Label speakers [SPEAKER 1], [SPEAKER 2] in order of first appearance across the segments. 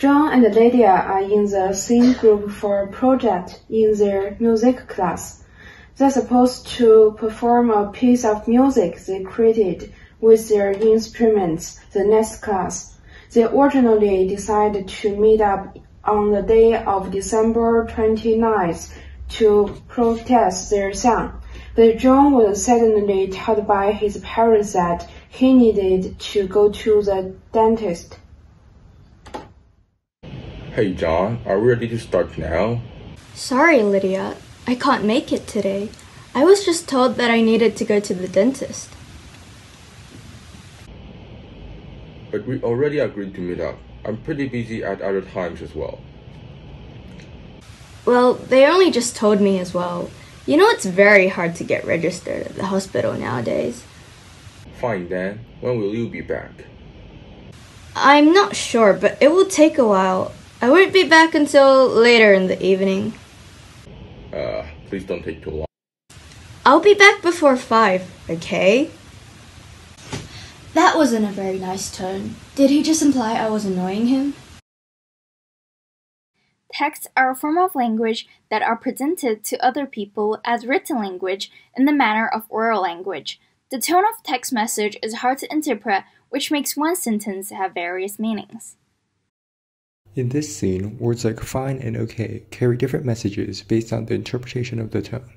[SPEAKER 1] John and Lydia are in the same group for a project in their music class. They're supposed to perform a piece of music they created with their instruments the next class. They originally decided to meet up on the day of December 29th to protest their son, but John was suddenly told by his parents that he needed to go to the dentist.
[SPEAKER 2] Hey John, are we ready to start now?
[SPEAKER 3] Sorry, Lydia. I can't make it today. I was just told that I needed to go to the dentist.
[SPEAKER 2] But we already agreed to meet up. I'm pretty busy at other times as well.
[SPEAKER 3] Well, they only just told me as well. You know it's very hard to get registered at the hospital nowadays.
[SPEAKER 2] Fine then. When will you be back?
[SPEAKER 3] I'm not sure, but it will take a while. I won't be back until later in the evening.
[SPEAKER 2] Please don't take too long.
[SPEAKER 3] I'll be back before 5, okay? That wasn't a very nice tone. Did he just imply I was annoying him?
[SPEAKER 4] Texts are a form of language that are presented to other people as written language in the manner of oral language. The tone of text message is hard to interpret, which makes one sentence have various meanings.
[SPEAKER 5] In this scene, words like fine and okay carry different messages based on the interpretation of the tone.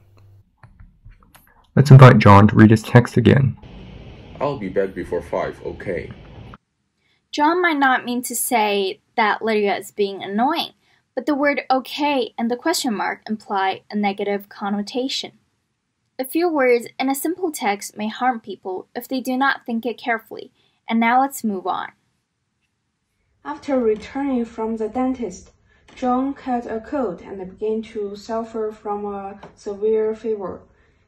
[SPEAKER 5] Let's invite John to read his text again.
[SPEAKER 2] I'll be back before 5, okay?
[SPEAKER 4] John might not mean to say that Lydia is being annoying, but the word okay and the question mark imply a negative connotation. A few words in a simple text may harm people if they do not think it carefully, and now let's move on.
[SPEAKER 1] After returning from the dentist, John caught a cold and began to suffer from a severe fever.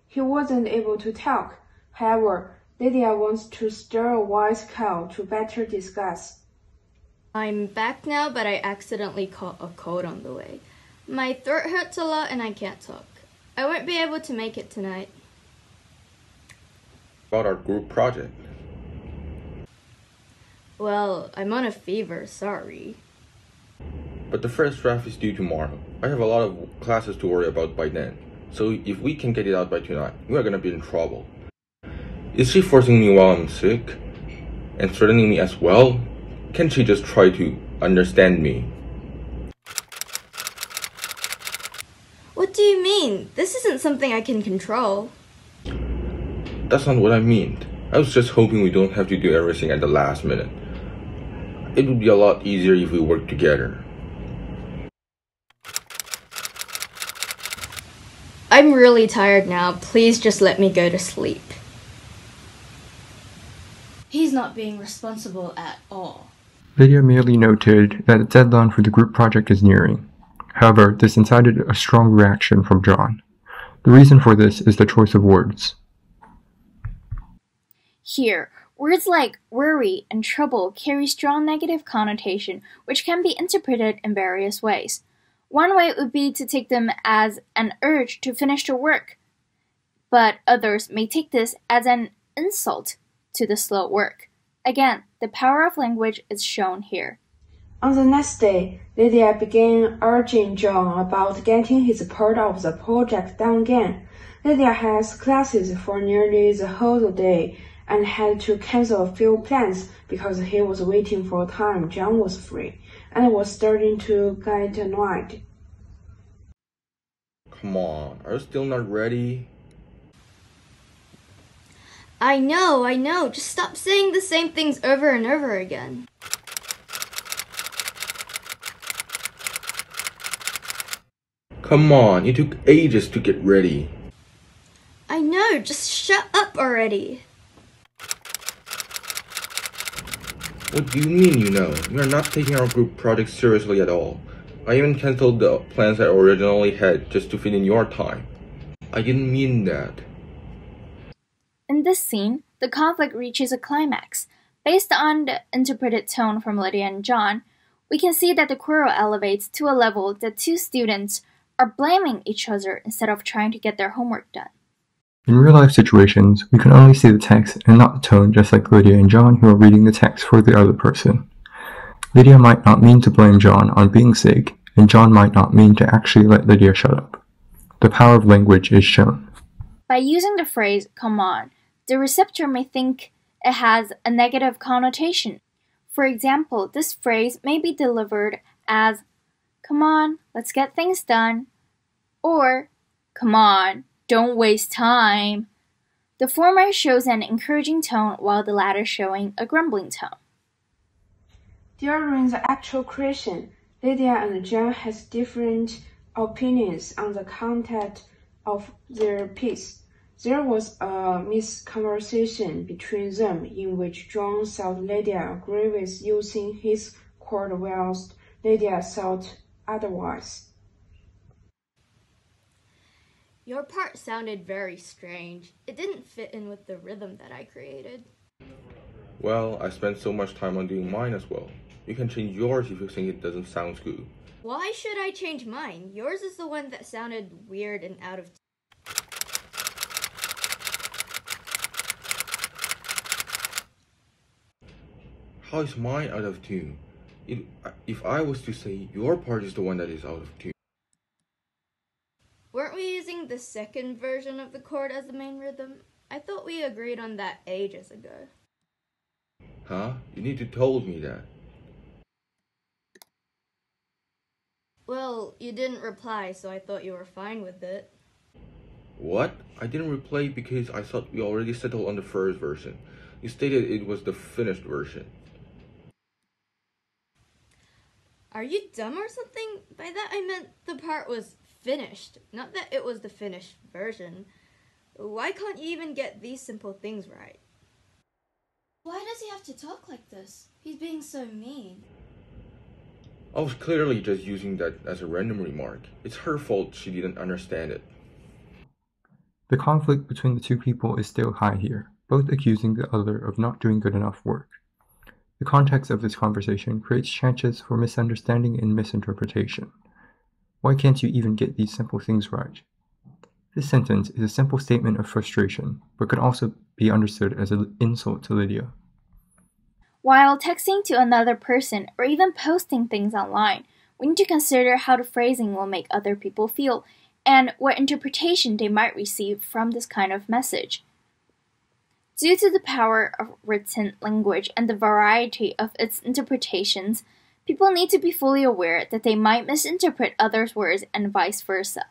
[SPEAKER 1] He wasn't able to talk. However, Lydia wants to stir a wise cow to better discuss.
[SPEAKER 3] I'm back now, but I accidentally caught a cold on the way. My throat hurts a lot and I can't talk. I won't be able to make it tonight.
[SPEAKER 2] About our group project.
[SPEAKER 3] Well, I'm on a fever, sorry.
[SPEAKER 2] But the first draft is due tomorrow. I have a lot of classes to worry about by then. So if we can get it out by tonight, we are gonna be in trouble. Is she forcing me while I'm sick? And threatening me as well? Can't she just try to understand me?
[SPEAKER 3] What do you mean? This isn't something I can control.
[SPEAKER 2] That's not what I meant. I was just hoping we don't have to do everything at the last minute. It would be a lot easier if we worked together.
[SPEAKER 3] I'm really tired now. Please just let me go to sleep. He's not being responsible at all.
[SPEAKER 5] Lydia merely noted that the deadline for the group project is nearing. However, this incited a strong reaction from John. The reason for this is the choice of words.
[SPEAKER 4] Here, words like worry and trouble carry strong negative connotation, which can be interpreted in various ways. One way would be to take them as an urge to finish the work, but others may take this as an insult to the slow work. Again, the power of language is shown here.
[SPEAKER 1] On the next day, Lydia began urging John about getting his part of the project done again. Lydia has classes for nearly the whole day and had to cancel a few plans because he was waiting for a time John was free and was starting to get annoyed.
[SPEAKER 2] Come on, are you still not ready?
[SPEAKER 3] I know. Just stop saying the same things over and over again.
[SPEAKER 2] Come on, it took ages to get ready.
[SPEAKER 3] I know, just shut up already.
[SPEAKER 2] What do you mean you know? We are not taking our group project seriously at all. I even cancelled the plans I originally had just to fit in your time. I didn't mean that.
[SPEAKER 4] In this scene, the conflict reaches a climax. Based on the interpreted tone from Lydia and John, we can see that the quarrel elevates to a level that two students are blaming each other instead of trying to get their homework done.
[SPEAKER 5] In real-life situations, we can only see the text and not the tone, just like Lydia and John who are reading the text for the other person. Lydia might not mean to blame John on being sick, and John might not mean to actually let Lydia shut up. The power of language is shown.
[SPEAKER 4] By using the phrase, come on, the receptor may think it has a negative connotation. For example, this phrase may be delivered as, come on, let's get things done, or, come on, don't waste time. The former shows an encouraging tone while the latter showing a grumbling tone.
[SPEAKER 1] During the actual creation, Lydia and John has different opinions on the content of their piece. There was a misconversation between them in which John thought Lydia agreed with using his chord whilst Lydia thought otherwise.
[SPEAKER 3] Your part sounded very strange. It didn't fit in with the rhythm that I created.
[SPEAKER 2] Well, I spent so much time on doing mine as well. You can change yours if you think it doesn't sound good.
[SPEAKER 3] Why should I change mine? Yours is the one that sounded weird and out of tune.
[SPEAKER 2] How is mine out of tune? If I was to say your part is the one that is out of tune.
[SPEAKER 3] Weren't we using the second version of the chord as the main rhythm? I thought we agreed on that ages ago.
[SPEAKER 2] Huh? You need to told me that.
[SPEAKER 3] Well, you didn't reply, so I thought you were fine with it.
[SPEAKER 2] What? I didn't reply because I thought we already settled on the first version. You stated it was the finished version.
[SPEAKER 3] Are you dumb or something? By that I meant the part was finished, not that it was the finished version. Why can't you even get these simple things right?
[SPEAKER 6] Why does he have to talk like this? He's being so mean.
[SPEAKER 2] I was clearly just using that as a random remark. It's her fault she didn't understand it.
[SPEAKER 5] The conflict between the two people is still high here, both accusing the other of not doing good enough work. The context of this conversation creates chances for misunderstanding and misinterpretation. Why can't you even get these simple things right? This sentence is a simple statement of frustration, but could also be understood as an insult to Lydia.
[SPEAKER 4] While texting to another person or even posting things online, we need to consider how the phrasing will make other people feel and what interpretation they might receive from this kind of message. Due to the power of written language and the variety of its interpretations, people need to be fully aware that they might misinterpret others' words and vice versa.